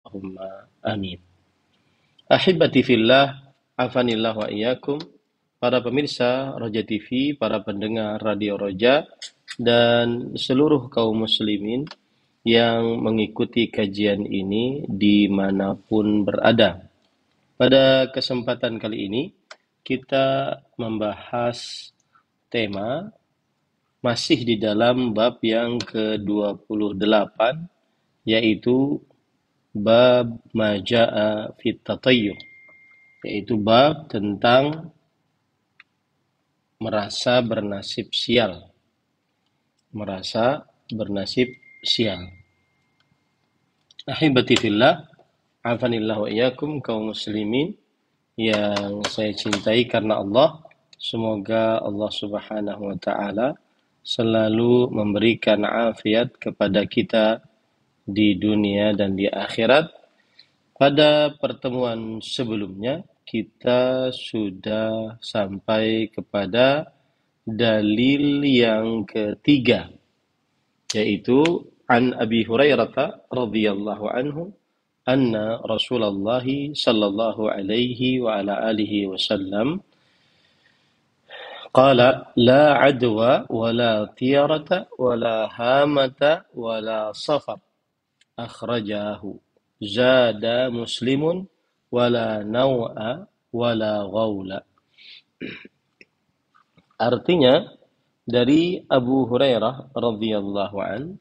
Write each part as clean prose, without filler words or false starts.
Allahumma amin. Ahibati fillah, afanillah wa iyyakum. Para pemirsa Roja TV, para pendengar Radio Roja, dan seluruh kaum muslimin yang mengikuti kajian ini dimanapun berada. Pada kesempatan kali ini, kita membahas tema masih di dalam bab yang ke-28, yaitu bab maja'a fit tatayyur, yaitu bab tentang merasa bernasib sial. Merasa bernasib sial. Ahibati fillah, afanillah wa iyyakum, kaum muslimin yang saya cintai karena Allah. Semoga Allah Subhanahu wa taala selalu memberikan afiat kepada kita di dunia dan di akhirat. Pada pertemuan sebelumnya kita sudah sampai kepada dalil yang ketiga, yaitu an Abi Hurairah radhiyallahu anhu anna Rasulullah sallallahu alaihi wa ala alihi wasallam qala la adwa wa la tiyarata wa la hamata wa la safar akhrajahu zada muslimun wa la naw'a wa la ghawla. Artinya dari Abu Hurairah radhiyallahu an,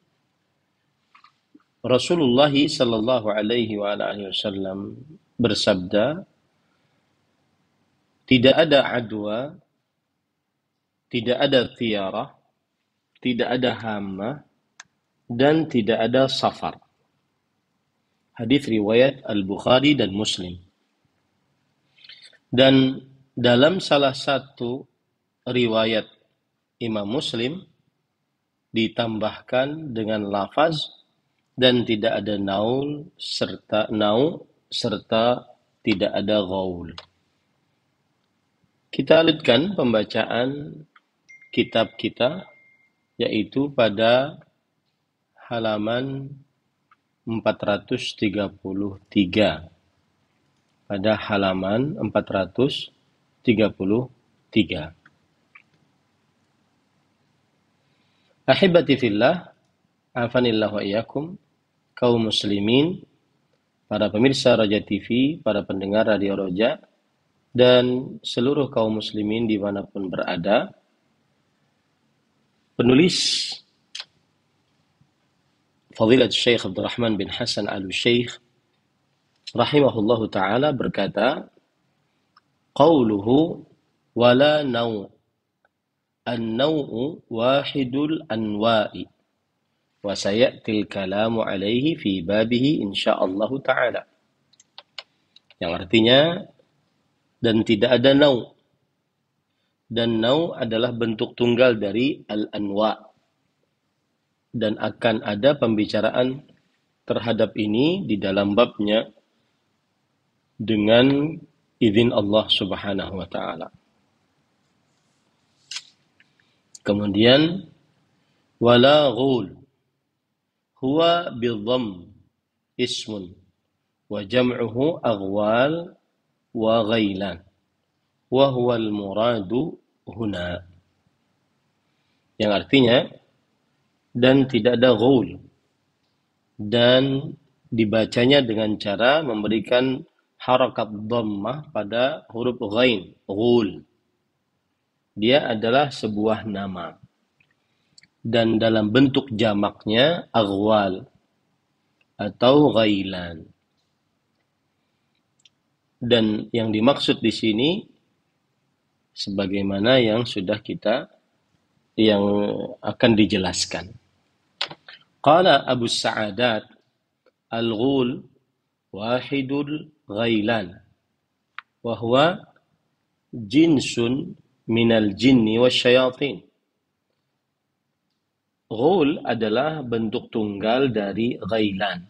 Rasulullah sallallahu alaihi wa alihi wasallam bersabda, tidak ada adwa, tidak ada tiarah, tidak ada hama, dan tidak ada safar. Hadis riwayat Al-Bukhari dan Muslim. Dan dalam salah satu riwayat Imam Muslim ditambahkan dengan lafaz dan tidak ada naul serta tidak ada ghaul. Kita lanjutkan pembacaan kitab kita, yaitu pada halaman 433. Pada halaman 433. Ahibati fillah, afanillah wa iyyakum, kaum muslimin, para pemirsa Roja TV, para pendengar Radio Roja, dan seluruh kaum muslimin dimanapun berada. Penulis Fadilat Syekh Abdul Rahman bin Hasan Al-Syekh rahimahullahu ta'ala berkata, qawluhu wala naw' an-naw'u wahidul anwa'i wa sayatil kalamu alaihi fi babihi insyaallah ta'ala. Yang artinya, dan tidak ada naw'. Dan naw' adalah bentuk tunggal dari al-anwa'. Dan akan ada pembicaraan terhadap ini di dalam babnya dengan izin Allah Subhanahu wa ta'ala. Kemudian wala ghul huwa bidhamm ismun wa jam'uhu aghwal wa ghailan wa huwa al-muradu huna. Yang artinya, dan tidak ada ghul, dan dibacanya dengan cara memberikan harakat dhammah pada huruf ghain, ghul. Dia adalah sebuah nama. Dan dalam bentuk jamaknya aghwal atau ghailan. Dan yang dimaksud di sini sebagaimana yang sudah yang akan dijelaskan. Qala Abu Sa'adat al-ghul wahidul ghailan wa huwa jinsun minal jinni wasyayatin. Ghul adalah bentuk tunggal dari ghailan,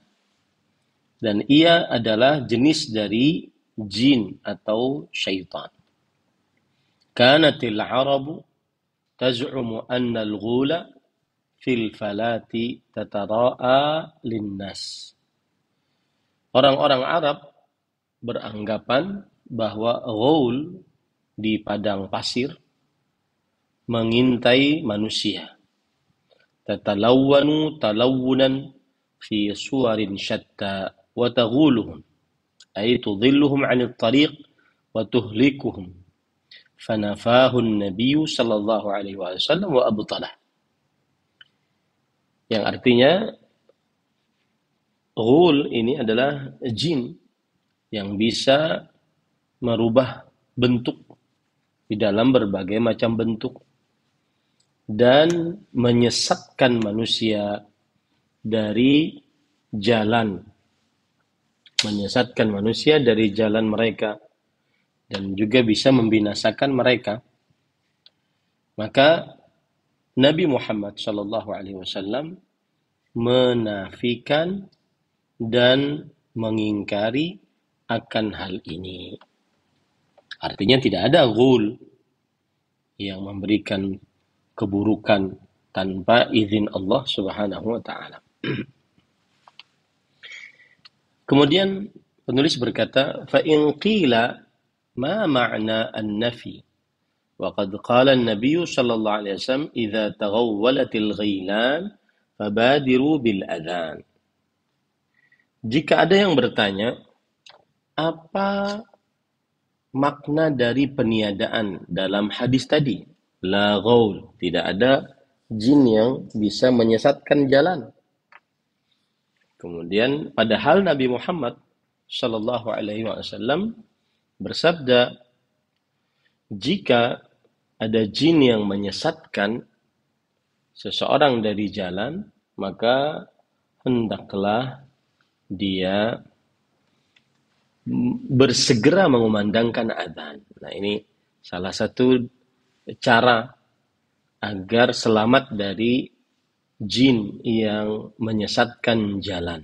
dan ia adalah jenis dari jin atau syaitan. Kanatil arabu taz'umu anna al-ghula fil falati tatara'a linnas. Orang-orang Arab beranggapan bahwa ghaul di padang pasir mengintai manusia. Tatalawwanu talawunan fi suwarin syatta wa taghuluhum ay tudhilluhum 'anil tariq wa tuhlikuhum. Fanafahu an-nabiy sallallahu alaihi wasallam wa abtalah. Yang artinya ghul ini adalah jin yang bisa merubah bentuk di dalam berbagai macam bentuk dan menyesatkan manusia dari jalan, menyesatkan manusia dari jalan mereka dan juga bisa membinasakan mereka. Maka Nabi Muhammad sallallahu alaihi wasallam menafikan dan mengingkari akan hal ini. Artinya tidak ada ghul yang memberikan keburukan tanpa izin Allah Subhanahu wa taala. Kemudian penulis berkata, fa in qila ma ma'na an-nafi? Wa qad qala an-nabiy sallallahu alaihi wasallam idza taghawwalatil ghilan fabadiru bil adhan. Jika ada yang bertanya, apa makna dari peniadaan dalam hadis tadi? La ghaul, tidak ada jin yang bisa menyesatkan jalan. Kemudian padahal Nabi Muhammad sallallahu alaihi wasallam bersabda, jika ada jin yang menyesatkan seseorang dari jalan, maka hendaklah dia bersegera mengumandangkan adzan. Nah, ini salah satu cara agar selamat dari jin yang menyesatkan jalan.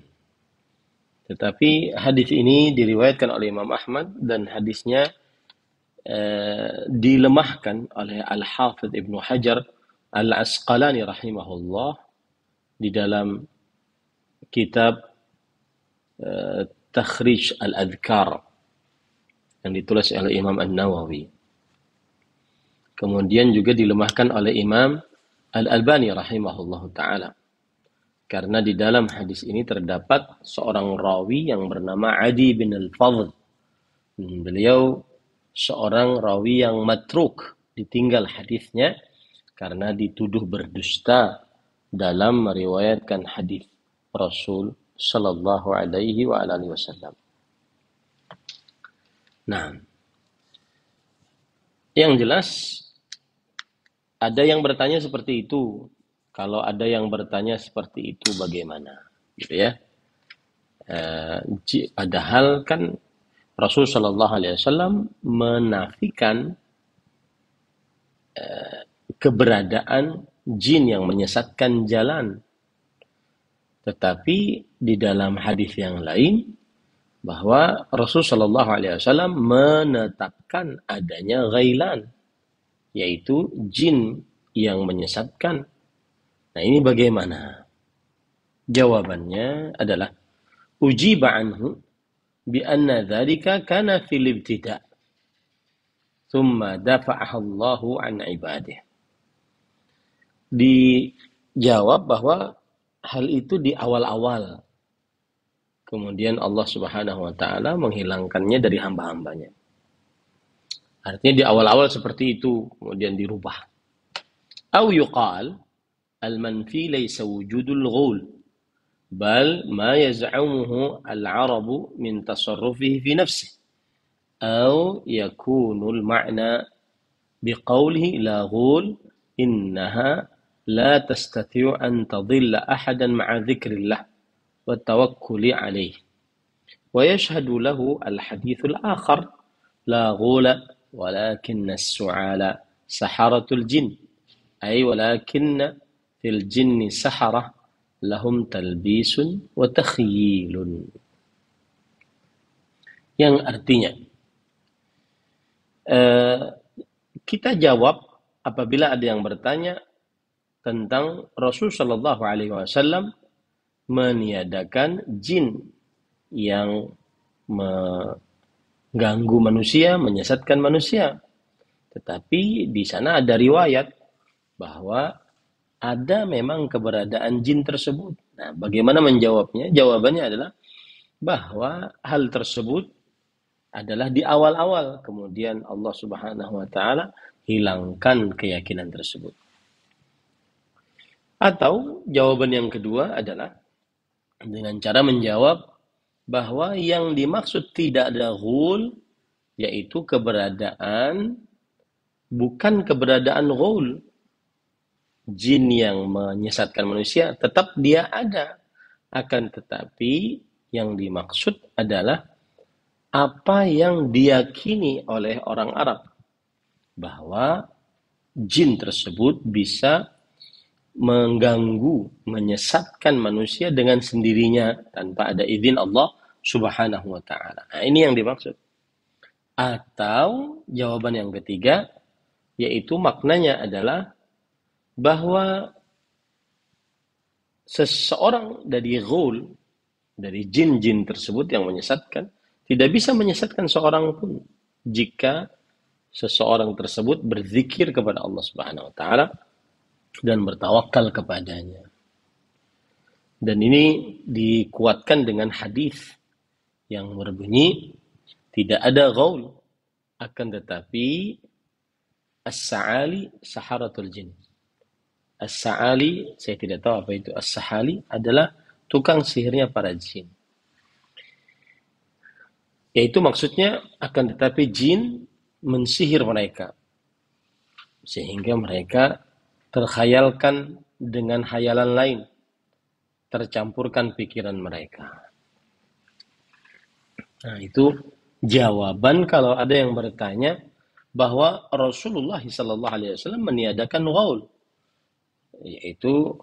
Tetapi hadis ini diriwayatkan oleh Imam Ahmad dan hadisnya dilemahkan oleh Al-Hafidh Ibnu Hajar Al-Asqalani rahimahullah di dalam kitab Takhrij Al-Adhkar yang ditulis oleh Imam An-Nawawi. Kemudian juga dilemahkan oleh Imam Al-Albani rahimahullahu ta'ala. Karena di dalam hadis ini terdapat seorang rawi yang bernama Adi bin Al-Fadl. Beliau seorang rawi yang matruk, ditinggal hadisnya karena dituduh berdusta dalam meriwayatkan hadis Rasul sallallahu alaihi wa alihi wasallam. Nah, yang jelas ada yang bertanya seperti itu. Kalau ada yang bertanya seperti itu bagaimana? Gitu ya. Padahal kan Rasul sallallahu alaihi wasallam menafikan keberadaan jin yang menyesatkan jalan. Tetapi di dalam hadis yang lain bahwa Rasul sallallahu alaihi wasallam menetapkan adanya ghailan, yaitu jin yang menyesatkan. Nah, ini bagaimana? Jawabannya adalah ujiba anhu bi anna dzalika kana fil ibtida' thumma dafa'ahu Allahu an ibadihi. Dijawab bahwa hal itu di awal-awal. Kemudian Allah Subhanahu wa taala menghilangkannya dari hamba-hambanya. Artinya di awal-awal seperti itu, kemudian dirubah. Au yuqal al-manfi laysa wujudul ghul, bal ma yaz'umuhu al-'arabu min tasarrufihi fi nafsihi. Au yakunu al-ma'na biqawlihi la ghul innaha la tastati'u an tadilla ahadan ma'a dzikrillah wa tawakkuli 'alayhi. Wa yashhadu lahu al-hadithul akhar la ghula walakinna as-su'ala saharatul jin, ay walakinna fil jinni sahara lahum talbisun wa takhyilun. Yang artinya kita jawab apabila ada yang bertanya tentang Rasul sallallahu alaihi wasallam meniadakan jin yang mengganggu manusia, menyesatkan manusia. Tetapi di sana ada riwayat bahwa ada memang keberadaan jin tersebut. Nah, bagaimana menjawabnya? Jawabannya adalah bahwa hal tersebut adalah di awal-awal, kemudian Allah Subhanahu wa taala hilangkan keyakinan tersebut. Atau jawaban yang kedua adalah dengan cara menjawab bahwa yang dimaksud tidak ada ghul, yaitu bukan keberadaan ghul, jin yang menyesatkan manusia, tetap dia ada. Akan tetapi yang dimaksud adalah apa yang diyakini oleh orang Arab, bahwa jin tersebut bisa mengganggu, menyesatkan manusia dengan sendirinya tanpa ada izin Allah Subhanahu wa taala. Nah, ini yang dimaksud. Atau jawaban yang ketiga, yaitu maknanya adalah bahwa seseorang dari ghul, dari jin-jin tersebut yang menyesatkan, tidak bisa menyesatkan seorang pun jika seseorang tersebut berzikir kepada Allah Subhanahu wa taala dan bertawakal kepadanya. Dan ini dikuatkan dengan hadis yang berbunyi tidak ada ghaul, akan tetapi as-sa'ali saharatul jin. As-sa'ali, saya tidak tahu apa itu as-sahali, adalah tukang sihirnya para jin. Yaitu maksudnya akan tetapi jin mensihir mereka sehingga mereka terkhayalkan dengan khayalan lain, tercampurkan pikiran mereka. Nah, itu jawaban kalau ada yang bertanya bahwa Rasulullah SAW meniadakan ghaul, yaitu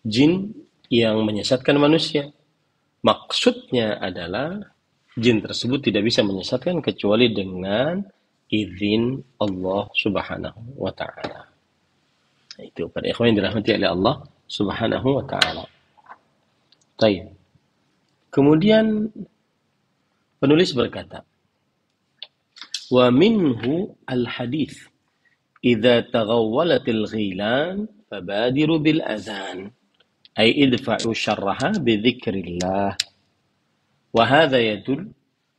jin yang menyesatkan manusia. Maksudnya adalah jin tersebut tidak bisa menyesatkan kecuali dengan izin Allah Subhanahu wa taala. Itu para ikhwan yang dirahmati oleh Allah Subhanahu wa taala. Baik. Kemudian penulis berkata, "Wa minhu al-hadits idza taghawwalatil ghilan fabadiru bil adhan ay idfa'u syarraha bi dzikrillah." Wa hadha yadul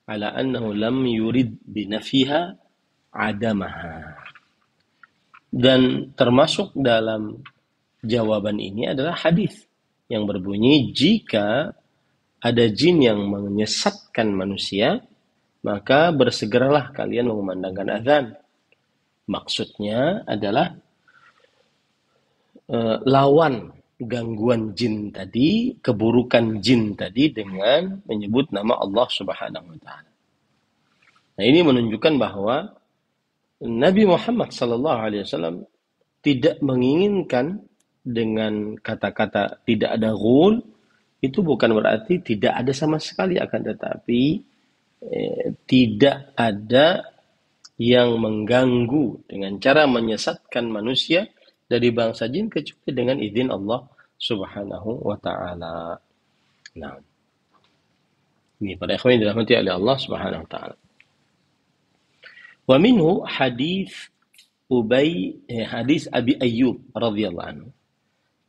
ala annahu lam yurid bi nafiha adamaha. Dan termasuk dalam jawaban ini adalah hadis yang berbunyi jika ada jin yang menyesatkan manusia, maka bersegeralah kalian mengumandangkan azan. Maksudnya adalah lawan gangguan jin tadi, keburukan jin tadi dengan menyebut nama Allah Subhanahu wa taala. Nah, ini menunjukkan bahwa Nabi Muhammad SAW tidak menginginkan dengan kata-kata tidak ada ghul, itu bukan berarti tidak ada sama sekali, akan tetapi tidak ada yang mengganggu dengan cara menyesatkan manusia dari bangsa jin kecuali dengan izin Allah Subhanahu wa taala. Nah, ini para ikhwan yang dirahmati oleh Allah Subhanahu wa taala. Wa minhu hadis Abi Ayyub radhiyallahu anhu.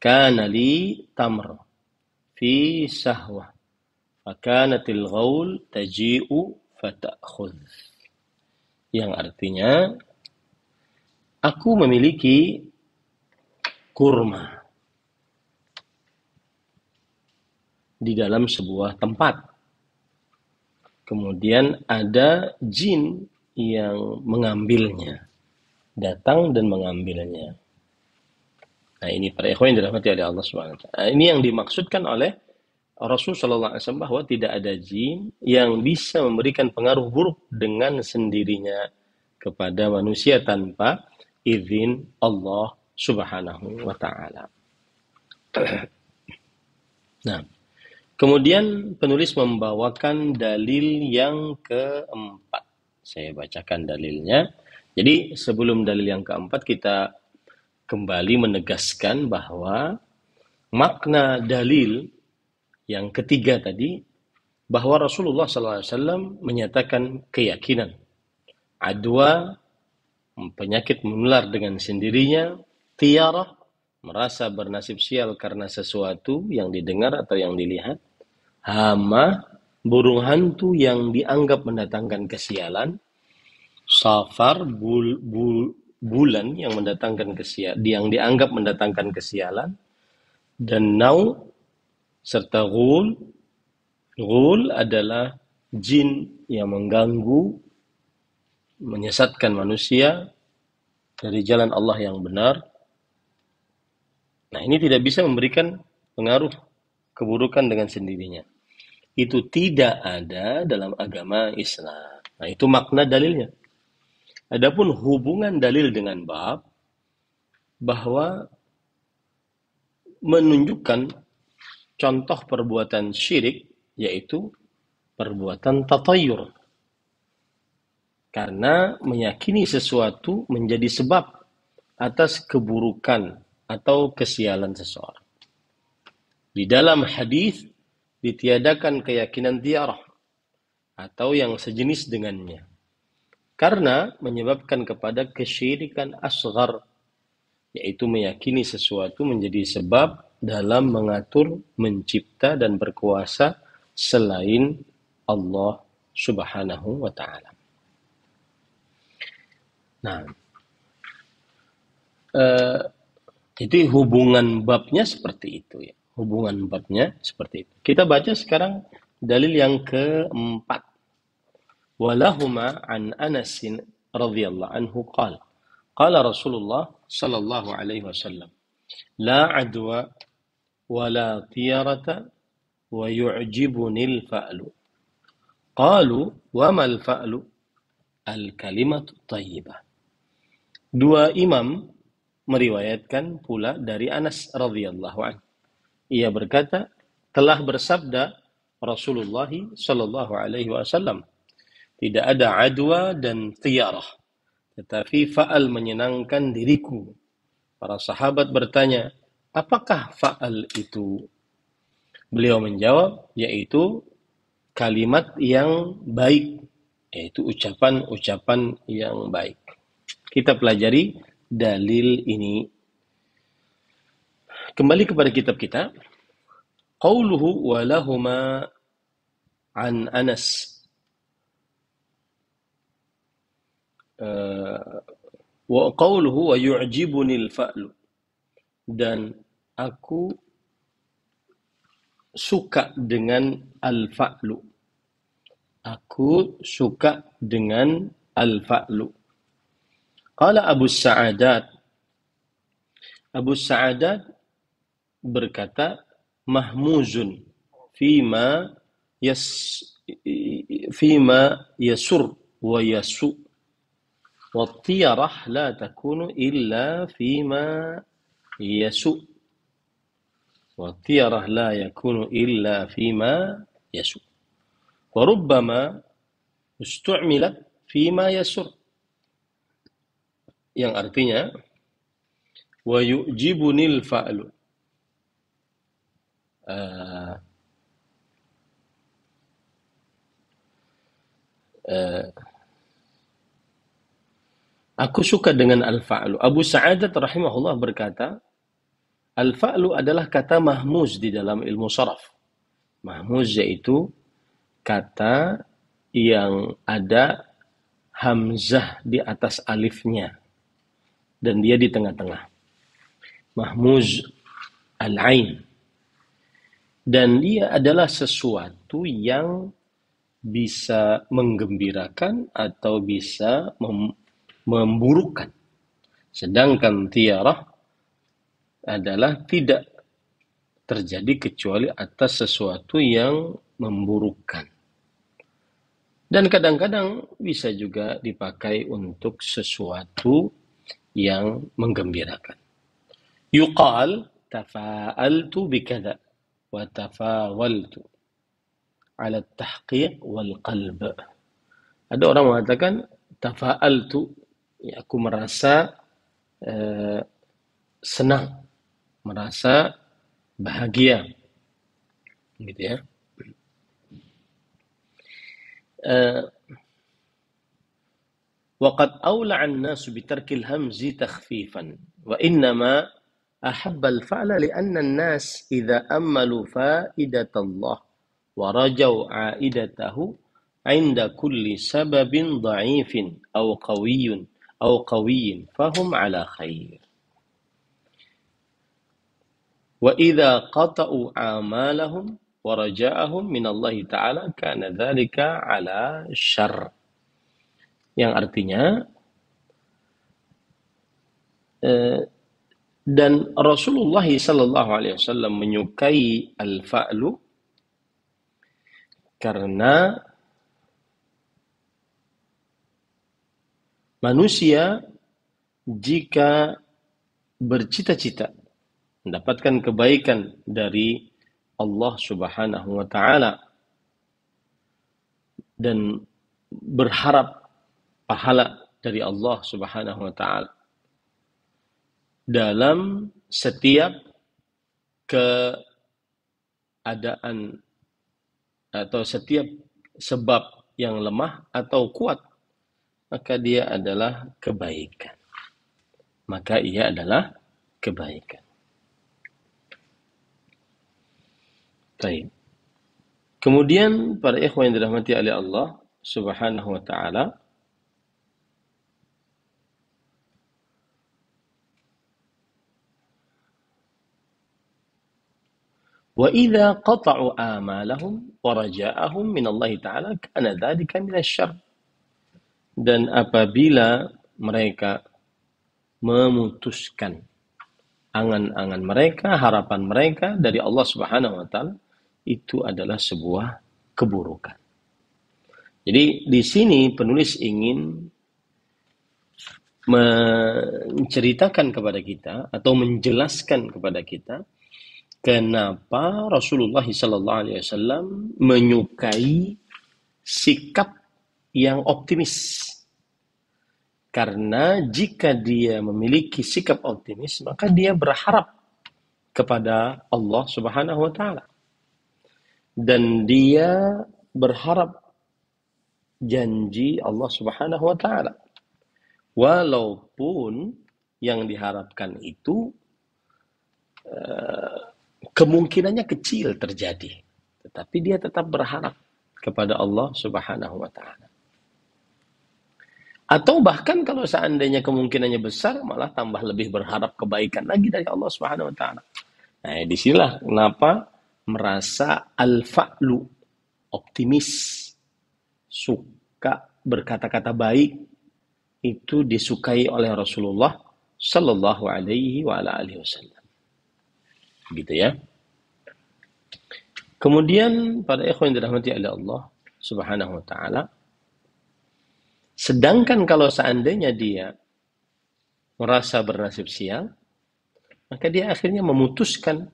Kana li tamr fi sahwa fakanatil ghaul taji'u fata'khudh. Yang artinya, aku memiliki kurma di dalam sebuah tempat. Kemudian ada jin yang mengambilnya, datang dan mengambilnya. Nah, ini para ikhwan yang dirahmati oleh Allah Subhanahu wa taala. Ini yang dimaksudkan oleh Rasulullah SAW bahwa tidak ada jin yang bisa memberikan pengaruh buruk dengan sendirinya kepada manusia tanpa izin Allah Subhanahu wa taala. Nah, kemudian penulis membawakan dalil yang keempat. Saya bacakan dalilnya. Jadi sebelum dalil yang keempat kita kembali menegaskan bahwa makna dalil Yang ketiga tadi, bahwa Rasulullah SAW menyatakan keyakinan adwa, penyakit menular dengan sendirinya, tiarah, merasa bernasib sial karena sesuatu yang didengar atau yang dilihat, hama, burung hantu yang dianggap mendatangkan kesialan, safar, bulan yang mendatangkan kesialan, yang dianggap mendatangkan kesialan, dan nau, serta ghul. Ghul adalah jin yang mengganggu, menyesatkan manusia dari jalan Allah yang benar. Nah, ini tidak bisa memberikan pengaruh keburukan dengan sendirinya. Itu tidak ada dalam agama Islam. Nah, itu makna dalilnya. Adapun hubungan dalil dengan bab, bahwa menunjukkan contoh perbuatan syirik, yaitu perbuatan tatayur. Karena meyakini sesuatu menjadi sebab atas keburukan atau kesialan seseorang. Di dalam hadis ditiadakan keyakinan tiarah atau yang sejenis dengannya, karena menyebabkan kepada kesyirikan asghar, yaitu meyakini sesuatu menjadi sebab dalam mengatur, mencipta, dan berkuasa selain Allah Subhanahu wa Ta'ala. Nah, jadi hubungan babnya seperti itu ya. Hubungan babnya seperti itu. Kita baca sekarang dalil yang keempat. Walahuma an Anasin radhiyallahu anhu qala qala Rasulullah sallallahu alaihi wasallam la adwa wa la tiyarata wa yu'jibuni al-fa'lu. Qalu wa ma al-fa'lu? Al-kalimatu thayyibah. Dua imam meriwayatkan pula dari Anas radhiyallahu anhu. Ia berkata, telah bersabda Rasulullah sallallahu alaihi wasallam, tidak ada adwa dan tiyarah, tetapi fa'al menyenangkan diriku. Para sahabat bertanya, apakah fa'al itu? Beliau menjawab, yaitu kalimat yang baik, yaitu ucapan-ucapan yang baik. Kita pelajari dalil ini. Kembali kepada kitab kita. Qauluhu wa lahuma an Anas. Wa qauluhu wa yu'jibuni al-fa'lu. Dan aku suka dengan al-fa'lu. Aku suka dengan al-fa'lu. Qala Abu Sa'adat. Abu Sa'adat berkata, mahmuzun fima yasur wa yasu. Wa tiyarah la takunu illa fima yasu. Wa tiyarah la yakunu illa fima yasu. Wa rubbama ustu'milat fima yasur. Yang artinya, wa yu'jibunil fa'lu. Aku suka dengan al-fa'lu. Abu Sa'adat rahimahullah berkata, al-fa'lu adalah kata mahmuz di dalam ilmu sharaf. Mahmuz yaitu kata yang ada hamzah di atas alifnya dan dia di tengah-tengah. Mahmuz al-ain. Dan dia adalah sesuatu yang bisa menggembirakan atau bisa memburukkan. Sedangkan tiarah adalah tidak terjadi kecuali atas sesuatu yang memburukkan. Dan kadang-kadang bisa juga dipakai untuk sesuatu yang menggembirakan. Yuqal tafa'altu bikadha wa tafawaltu ala tahqiq wal qalb. Ada orang mengatakan tafa'altu, ya, aku merasa senang, merasa bahagia. gitu ya. Eh, وقد أولع الناس بترك الهمز تخفيفا وإنما أحب الفعل لأن الناس إذا أملوا فائدة الله ورجوا عائدته عند كل سبب ضعيف أو قوي فهم على خير وإذا قطعوا آمالهم ورجاءهم من الله تعالى كان ذلك على الشر. Yang artinya dan Rasulullah sallallahu alaihi wasallam menyukai al-fa'lu karena manusia jika bercita-cita mendapatkan kebaikan dari Allah Subhanahu wa taala dan berharap pahala dari Allah Subhanahu wa taala dalam setiap keadaan atau setiap sebab yang lemah atau kuat, maka dia adalah kebaikan. Maka ia adalah kebaikan. Baik. Kemudian para ikhwan yang dirahmati oleh Allah Subhanahu wa taala, wa idza qata'u amalahum wa raja'ahum min Allah taala kana dzalika min asy-syarr. Dan apabila mereka memutuskan angan-angan mereka, harapan mereka dari Allah Subhanahu wa taala, itu adalah sebuah keburukan. Jadi di sini penulis ingin menceritakan kepada kita atau menjelaskan kepada kita kenapa Rasulullah SAW menyukai sikap yang optimis. Karena jika dia memiliki sikap optimis, maka dia berharap kepada Allah Subhanahu wa taala. Dan dia berharap janji Allah Subhanahu wa taala. Walaupun yang diharapkan itu kemungkinannya kecil terjadi, tetapi dia tetap berharap kepada Allah Subhanahu wa taala. Atau bahkan kalau seandainya kemungkinannya besar, malah tambah lebih berharap kebaikan lagi dari Allah Subhanahu wa taala. Nah, disinilah kenapa merasa al-fa'lu, optimis, suka berkata-kata baik, itu disukai oleh Rasulullah sallallahu alaihi wa alihi wasallam. Gitu ya. Kemudian pada ikhwan yang dirahmati oleh Allah Subhanahu wa taala, sedangkan kalau seandainya dia merasa bernasib sial, maka dia akhirnya memutuskan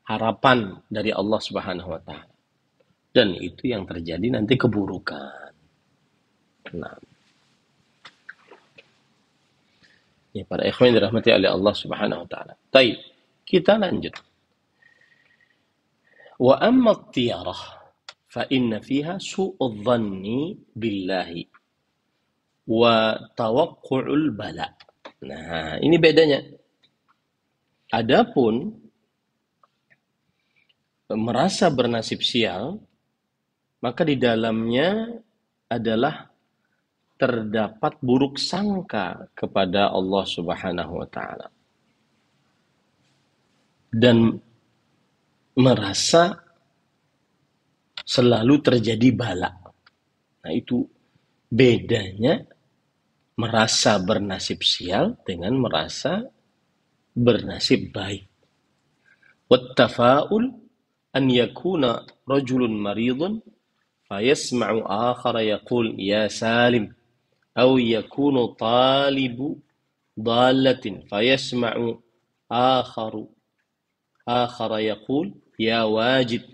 harapan dari Allah Subhanahu wa taala. Dan itu yang terjadi nanti keburukan. Nah, ya para ikhwan yang dirahmati oleh Allah Subhanahu wa taala. Baik, kita lanjut. Wa amma at-tiyarah fa inna fiha su'udz dhanni billahi wa tawaqqu'ul bala. Nah, ini bedanya. Adapun merasa bernasib sial, maka di dalamnya adalah terdapat buruk sangka kepada Allah Subhanahu wa taala. Dan merasa selalu terjadi bala. Nah, itu bedanya merasa bernasib sial dengan merasa bernasib baik. Wattafa'ul an yakuna rajulun maridun fayasma'u akhara yaqul ya salim aw yakunu talibu dalatin fayasma'u akhara yaqul ya wajid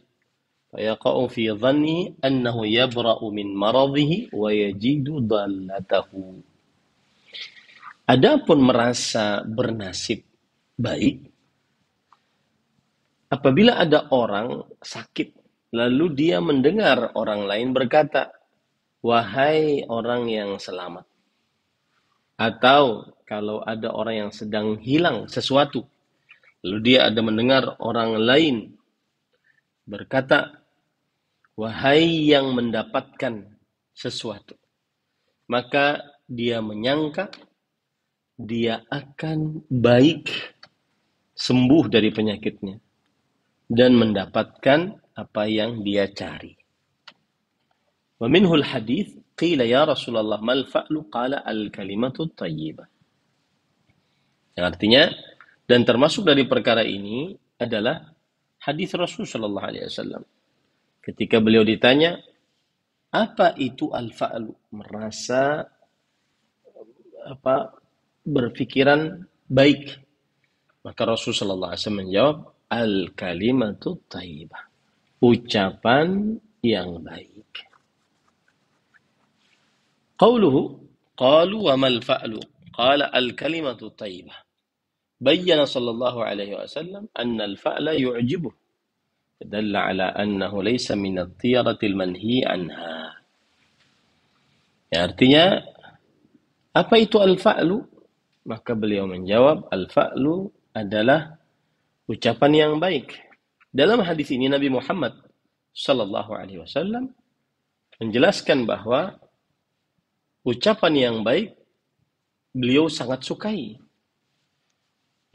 fayaqa'u fi dhanni annahu yabra'u min maradhihi wa yajidu dallatahu. Adapun merasa bernasib baik, apabila ada orang sakit lalu dia mendengar orang lain berkata, wahai orang yang selamat. Atau kalau ada orang yang sedang hilang sesuatu, lalu dia ada mendengar orang lain berkata, wahai yang mendapatkan sesuatu. Maka dia menyangka dia akan baik, sembuh dari penyakitnya, dan mendapatkan apa yang dia cari. Wa minhul hadith, qila ya Rasulullah mal fa'lu, qala al-kalimatu tayyibah. Yang artinya, dan termasuk dari perkara ini adalah hadis Rasul sallallahu alaihi wasallam. Ketika beliau ditanya, apa itu al-fa'lu? Merasa berpikiran baik. Maka Rasul sallallahu alaihi wasallam menjawab, al-kalimatu thayyibah. Ucapan yang baik. Qauluhu, qalu wa mal fa'lu? Qala al-kalimatu thayyibah. Bayyana sallallahu alaihi wasallam anna al-fa'la yu'jibuh. Dalla ala annahu laysa min at-tiyaratil manhi anha. Ya, artinya, apa itu al-fa'lu? Maka beliau menjawab, al-fa'lu adalah ucapan yang baik. Dalam hadis ini Nabi Muhammad sallallahu alaihi wasallam menjelaskan bahwa ucapan yang baik beliau sangat sukai.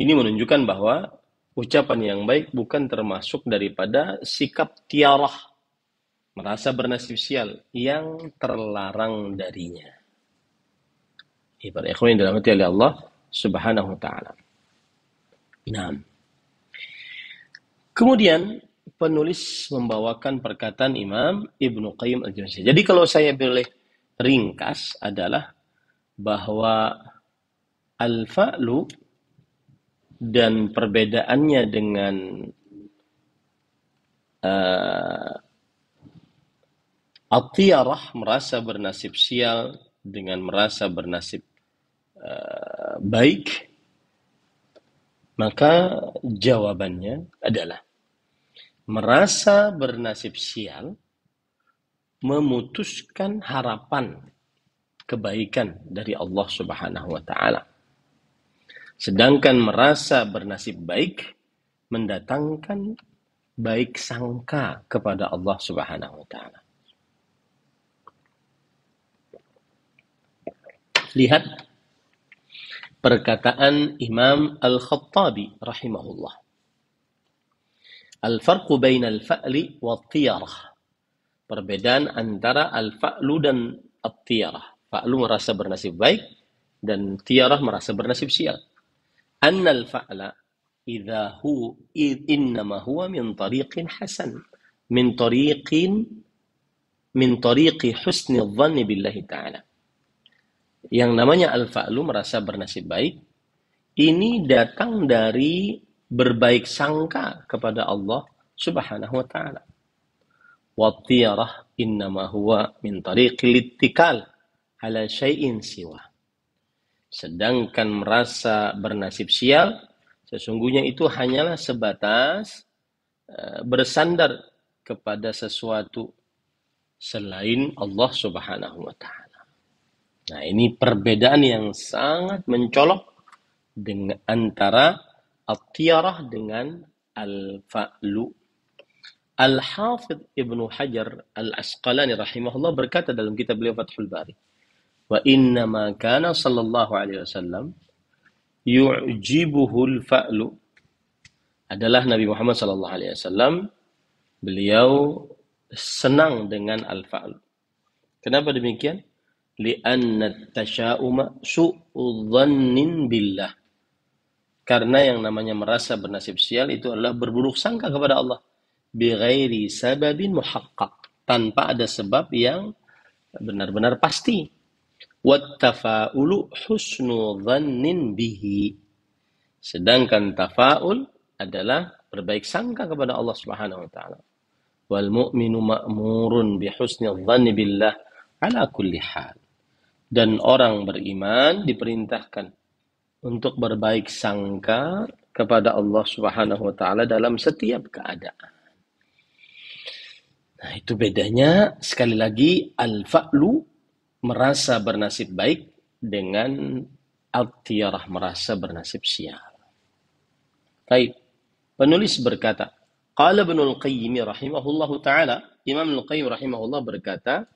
Ini menunjukkan bahwa ucapan yang baik bukan termasuk daripada sikap tiarah, merasa bernasib sial, yang terlarang darinya. Para ikhwan yang dirahmati oleh Allah Subhanahu wa taala. Nah, kemudian penulis membawakan perkataan Imam Ibnu Qayyim al-Jauziyah. Jadi kalau saya boleh ringkas adalah bahwa al-fa'lu dan perbedaannya dengan at-tiyarah, merasa bernasib sial, dengan merasa bernasib baik, maka jawabannya adalah merasa bernasib sial memutuskan harapan kebaikan dari Allah Subhanahu wa taala. Sedangkan merasa bernasib baik mendatangkan baik sangka kepada Allah Subhanahu wa taala. Lihat perkataan Imam Al-Khattabi rahimahullah. Al-farqu baina al-fa'li wa at-tiyarah. Perbedaan antara al-fa'lu dan at-tiyarah. Fa'lu merasa bernasib baik dan tiyarah merasa bernasib sial. Anna al-fa'la idza hu innama huwa min tariqin hasan, min tariqi husni adh-dhanni billahi ta'ala. Yang namanya al-fa'lu, merasa bernasib baik, ini datang dari berbaik sangka kepada Allah Subhanahu wa taala. Wa tiyarah innama huwa min tariqil ittikal ala syai'in siwa. Sedangkan merasa bernasib sial, sesungguhnya itu hanyalah sebatas bersandar kepada sesuatu selain Allah Subhanahu wa taala. Nah, ini perbedaan yang sangat mencolok dengan antara at-tiyarah dengan al-fa'lu. Al-Hafidh Ibnu Hajar Al-Asqalani rahimahullah berkata dalam kitab beliau Fathul Bari, wa inna ma kana sallallahu alaihi wasallam yu'jibuhul fa'lu, adalah Nabi Muhammad sallallahu alaihi wasallam, beliau senang dengan al-fa'lu. Kenapa demikian? Li'anna at-tasha'uma su'u dhannin billah. Karena yang namanya merasa bernasib sial itu adalah berburuk sangka kepada Allah bighairi sababin muhaqqaq, tanpa ada sebab yang benar-benar pasti. Wattafa'ulu husnu dhannin bihi. Sedangkan tafa'ul adalah berbaik sangka kepada Allah Subhanahu wa taala. Wal mu'minu ma'murun bi husni dhanni billah ala kulli hal. Dan orang beriman diperintahkan untuk berbaik sangka kepada Allah Subhanahu wa taala dalam setiap keadaan. Nah, itu bedanya sekali lagi al-fa'lu merasa bernasib baik dengan al-tiyarah merasa bernasib sial. Baik. Penulis berkata, qala Ibnul Qayyim rahimahullahu taala, Imam Ibnul Qayyim rahimahullah berkata,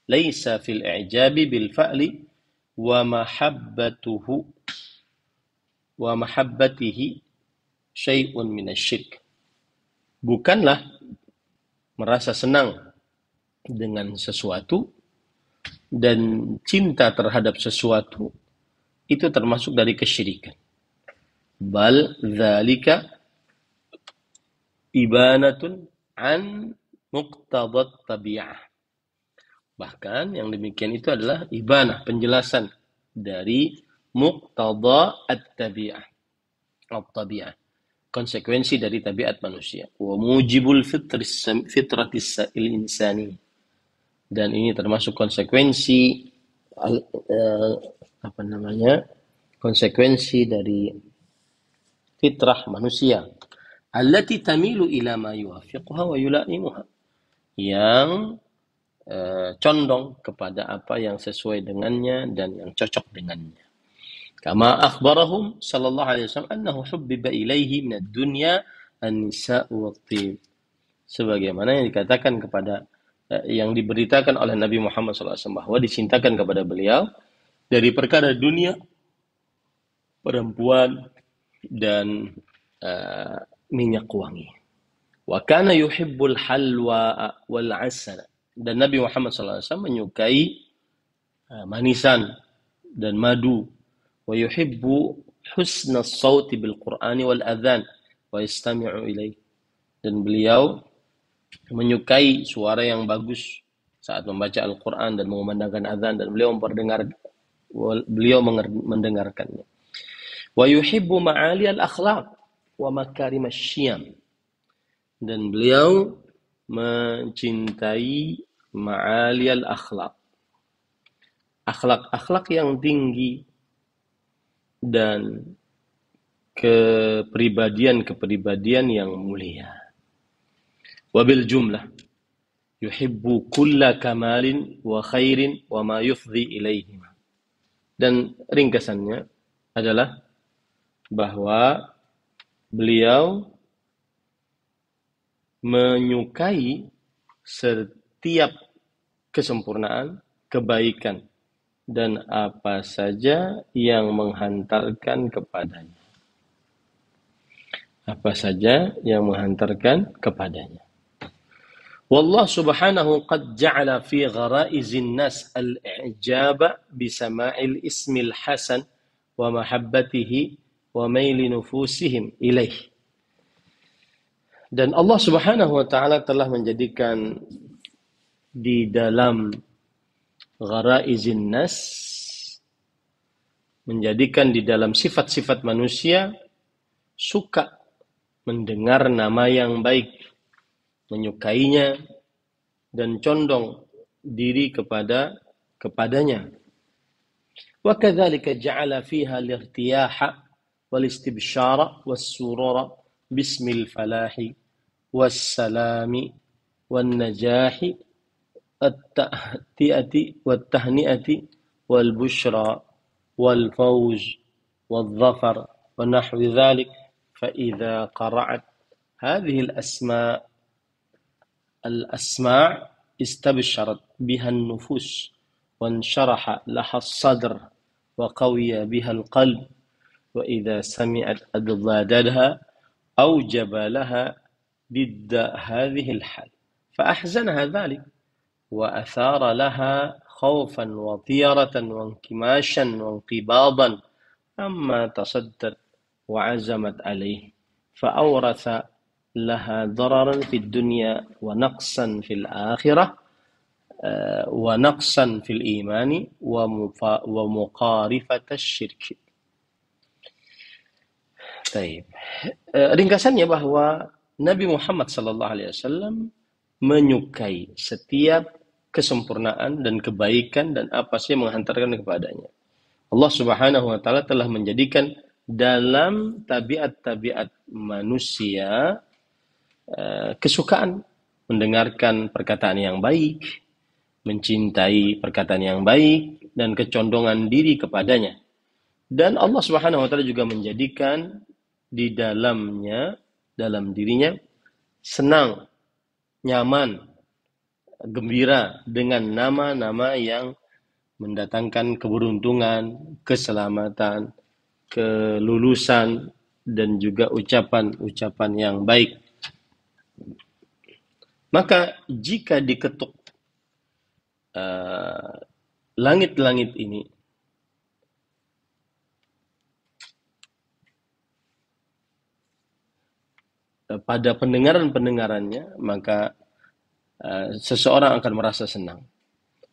laisa fil i'jabi bil fa'li wa mahabbatuhu wa mahabbatihi syai'un minasyirk. Bukanlah merasa senang dengan sesuatu dan cinta terhadap sesuatu itu termasuk dari kesyirikan. Bal dzalika ibanatun an muqtadat tabi'ah. Bahkan yang demikian itu adalah ibanah, penjelasan dari muqtada at-tabi'ah. At-tabi'ah. Konsekuensi dari tabiat manusia. Wa mujibul fitratis insani. Dan ini termasuk konsekuensi konsekuensi dari fitrah manusia. Allati tamilu ila ma yuwafiquha wa yulaimuha. Yang condong kepada apa yang sesuai dengannya dan yang cocok dengannya. Kama akhbarahum sallallahu alaihi wasallam annahu hubbiba ilaihi minad dunya an-nisa'u wat-tib. Sebagaimana yang dikatakan kepada yang diberitakan oleh Nabi Muhammad SAW bahwa dicintakan kepada beliau dari perkara dunia, perempuan dan minyak wangi. Wa kana yuhibbul halwa wal 'asal. Dan Nabi Muhammad SAW menyukai manisan dan madu. Wa yuhibbu husna as-sauti bil Qur'ani wal adhan wa yastami'u ilaih. Dan beliau menyukai suara yang bagus saat membaca Al-Qur'an dan mengumandangkan azan, dan beliau mendengarkannya. Wa yuhibbu ma'ali al-akhlaq wa makarim asy-syiyam. Dan beliau mencintai ma'ali al-akhlaq. Akhlak-akhlak yang tinggi dan kepribadian yang mulia. Wabil jumlah yuhibbu kulla kamalin wa khairin wa ma yufdi ilaihim. Dan ringkasannya adalah bahwa beliau menyukai setiap kesempurnaan, kebaikan, dan apa saja yang menghantarkan kepadanya. Apa saja yang menghantarkan kepadanya. Wallah subhanahu qad ja'ala fi gharaizin nas al-i'jaba bisama'il ismil hasan wa mahabbatihi wa maili nufusihim ilaih. Dan Allah subhanahu wa ta'ala telah menjadikan di dalam gharaizin nas, menjadikan di dalam sifat-sifat manusia suka mendengar nama yang baik, menyukainya dan condong diri kepadanya. Wa kadzalika ja'ala fiha al-irtiyaha wal istibsyara was surura bismil falahi was salami wan najahi التأتئة والتهنئة والبشرى والفوز والظفر ونحو ذلك فإذا قرأت هذه الأسماع استبشرت بها النفوس وانشرح لها الصدر وقوي بها القلب وإذا سمعت أضدادها أوجب لها ضد هذه الحال فأحزنها ذلك وأثار لها خوفا وطيرة وانكماشا وانقباضا أما تصدت وعزمت عليه فأورث لها ضررا في الدنيا ونقصا في الآخرة ونقصا في الإيمان ومقارفة الشرك. Baik. Ringkasannya bahwa Nabi Muhammad SAW menyukai setiap kesempurnaan dan kebaikan dan apa sih yang menghantarkan kepadanya. Allah Subhanahu wa taala telah menjadikan dalam tabiat-tabiat manusia kesukaan mendengarkan perkataan yang baik, mencintai perkataan yang baik, dan kecondongan diri kepadanya. Dan Allah Subhanahu wa taala juga menjadikan di dalam dirinya senang, nyaman, gembira dengan nama-nama yang mendatangkan keberuntungan, keselamatan, kelulusan, dan juga ucapan-ucapan yang baik. Maka jika diketuk langit-langit ini pada pendengaran-pendengarannya, maka seseorang akan merasa senang.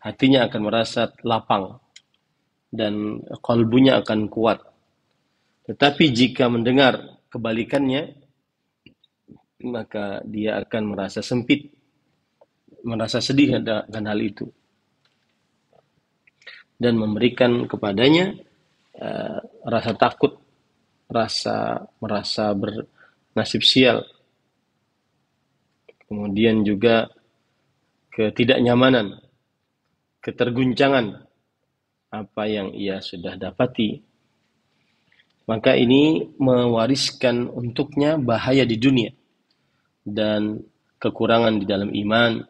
Hatinya akan merasa lapang dan kalbunya akan kuat. Tetapi jika mendengar kebalikannya, maka dia akan merasa sempit, merasa sedih akan hal itu, dan memberikan kepadanya rasa takut, merasa bernasib sial, kemudian juga ketidaknyamanan, keterguncangan apa yang ia sudah dapati. Maka ini mewariskan untuknya bahaya di dunia dan kekurangan di dalam iman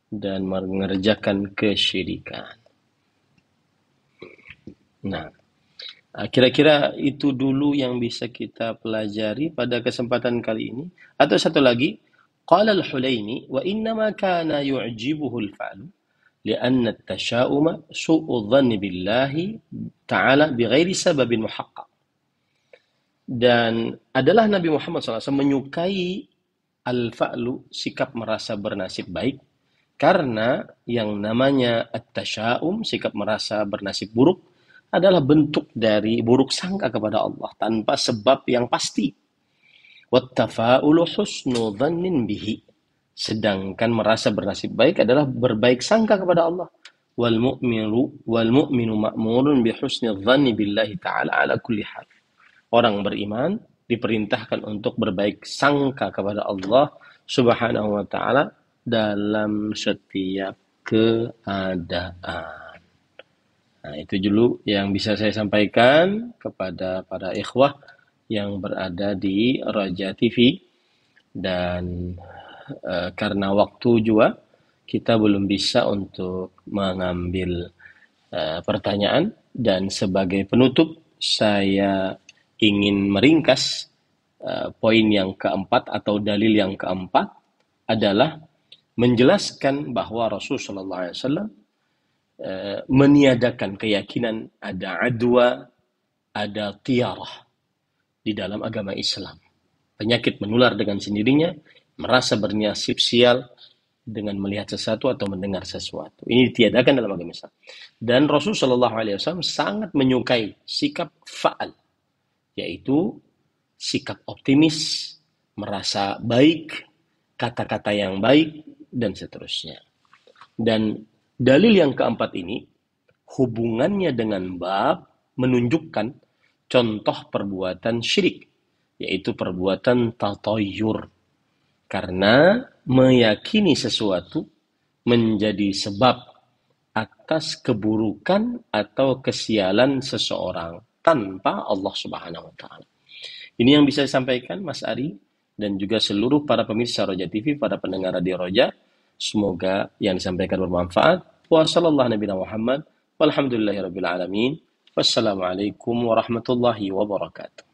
dan mengerjakan kesyirikan. Nah, kira-kira itu dulu yang bisa kita pelajari pada kesempatan kali ini. Atau satu lagi, qala al-Hulaimi wa innama kana yu'jibuhu al-fa'lu li'anna at-tasha'uma su'u dhanni billahi ta'ala bighairi sababin muhaqqaq. Dan adalah Nabi Muhammad SAW menyukai al-fa'lu, sikap merasa bernasib baik, karena yang namanya at-tasya'um, sikap merasa bernasib buruk, adalah bentuk dari buruk sangka kepada Allah tanpa sebab yang pasti. Wattafa'ulu husnu dhannin bihi. Sedangkan merasa bernasib baik adalah berbaik sangka kepada Allah. Wal mu'minu ma'murun bi husni dhanni billahi ta'ala ala kulli hal. Orang beriman diperintahkan untuk berbaik sangka kepada Allah Subhanahu wa taala dalam setiap keadaan. Nah, itu dulu yang bisa saya sampaikan kepada para ikhwah yang berada di Raja TV. Dan karena waktu juga kita belum bisa untuk mengambil pertanyaan, dan sebagai penutup saya ingin meringkas poin yang keempat atau dalil yang keempat adalah menjelaskan bahwa Rasulullah SAW meniadakan keyakinan ada adwa, ada tiarah di dalam agama Islam. Penyakit menular dengan sendirinya, merasa bernasib sial dengan melihat sesuatu atau mendengar sesuatu. Ini ditiadakan dalam agama Islam. Dan Rasulullah SAW sangat menyukai sikap fa'al, yaitu sikap optimis, merasa baik, kata-kata yang baik, dan seterusnya. Dan dalil yang keempat ini, hubungannya dengan bab menunjukkan contoh perbuatan syirik, yaitu perbuatan tatayyur. Karena meyakini sesuatu menjadi sebab atas keburukan atau kesialan seseorang tanpa Allah Subhanahu wa taala. Ini yang bisa disampaikan Mas Ari dan juga seluruh para pemirsa Roja TV, para pendengar Radio Roja. Semoga yang disampaikan bermanfaat. Wassalamualaikum warahmatullahi wabarakatuh.